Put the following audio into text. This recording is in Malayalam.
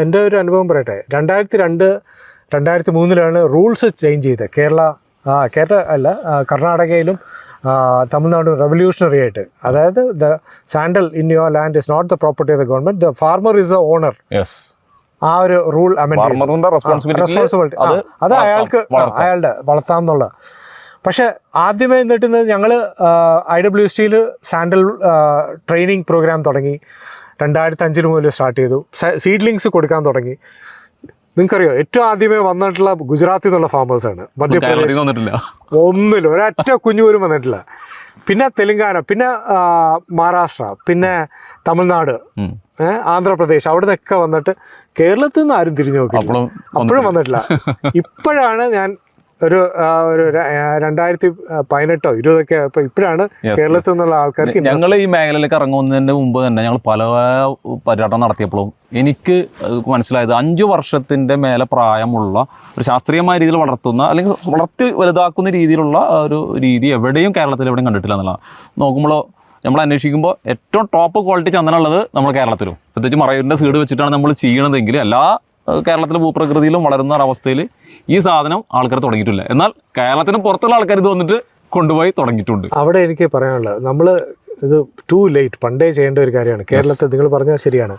എൻ്റെ ഒരു അനുഭവം പറയട്ടെ. 2002-2003 റൂൾസ് ചേഞ്ച് ചെയ്തത്. കേരള അല്ല, കർണാടകയിലും തമിഴ്നാടും റെവല്യൂഷണറി ആയിട്ട്. അതായത് the sandal in your land is not the property of the government, the farmer is the owner. ആ ഒരു റൂൾ റെസ്പോൺസിബിലിറ്റി അത് അയാളുടെ വളർത്താമെന്നുള്ള. പക്ഷെ ആദ്യമേ എന്നിട്ട് ഞങ്ങൾ IWSTയിൽ സാൻഡൽ ട്രെയിനിങ് പ്രോഗ്രാം തുടങ്ങി. 2005 മുതൽ സ്റ്റാർട്ട് ചെയ്തു. സീഡ്ലിങ്സ് കൊടുക്കാൻ തുടങ്ങി. നിങ്ങൾക്കറിയോ, ഏറ്റവും ആദ്യമേ വന്നിട്ടുള്ള ഗുജറാത്തിൽ നിന്നുള്ള ഫാമേഴ്സാണ്. മധ്യപ്രദേശ് ഒന്നിലും ഒരൊറ്റ കുഞ്ഞു പോലും വന്നിട്ടില്ല. പിന്നെ തെലുങ്കാന, പിന്നെ മഹാരാഷ്ട്ര, പിന്നെ തമിഴ്നാട്, ആന്ധ്രാപ്രദേശ്, അവിടെ നിന്നൊക്കെ വന്നിട്ട് കേരളത്തിൽ നിന്ന് ആരും തിരിഞ്ഞു നോക്കിയിട്ടില്ല. അപ്പോഴും വന്നിട്ടില്ല. ഇപ്പോഴാണ് ഞാൻ ഒരു 2018-20 അപ്പോൾ ഇപ്പോഴാണ് കേരളത്തിൽ നിന്നുള്ള ആൾക്കാർക്ക്. ഞങ്ങൾ ഈ മേഖലയിലേക്ക് ഇറങ്ങുന്നതിന് മുമ്പ് തന്നെ ഞങ്ങൾ പല പര്യടനം നടത്തിയപ്പോഴും എനിക്ക് മനസ്സിലായത് 5 വർഷത്തിൻ്റെ മേലെ പ്രായമുള്ള ഒരു ശാസ്ത്രീയമായ രീതിയിൽ വളർത്തുന്ന അല്ലെങ്കിൽ വളർത്തി വലുതാക്കുന്ന രീതിയിലുള്ള ഒരു രീതി എവിടെയും കേരളത്തിൽ എവിടെയും കണ്ടിട്ടില്ല എന്നുള്ളതാണ്. നോക്കുമ്പോൾ നമ്മൾ അന്വേഷിക്കുമ്പോൾ ഏറ്റവും ടോപ്പ് ക്വാളിറ്റി ചന്ദനമുള്ളത് നമ്മൾ കേരളത്തിലും, പ്രത്യേകിച്ച് മറയൂരിൻ്റെ സീഡ് വെച്ചിട്ടാണ് നമ്മൾ ചെയ്യണതെങ്കിൽ എല്ലാ കേരളത്തിലെ ഭൂപ്രകൃതിയിലും വളരുന്ന ഒരവസ്ഥയിൽ ഈ സാധനം ആൾക്കാർ തുടങ്ങിയിട്ടില്ല. എന്നാൽ കേരളത്തിന് പുറത്തുള്ള ആൾക്കാർ ഇത് വന്നിട്ട് കൊണ്ടുപോയി തുടങ്ങിയിട്ടുണ്ട്. അവിടെ എനിക്ക് പറയാനുള്ളത്, നമ്മൾ ഇത് ടു ലേറ്റ് പണ്ടേ ചെയ്യേണ്ട ഒരു കാര്യമാണ്. കേരളത്തിൽ നിങ്ങൾ പറഞ്ഞാൽ ശരിയാണ്,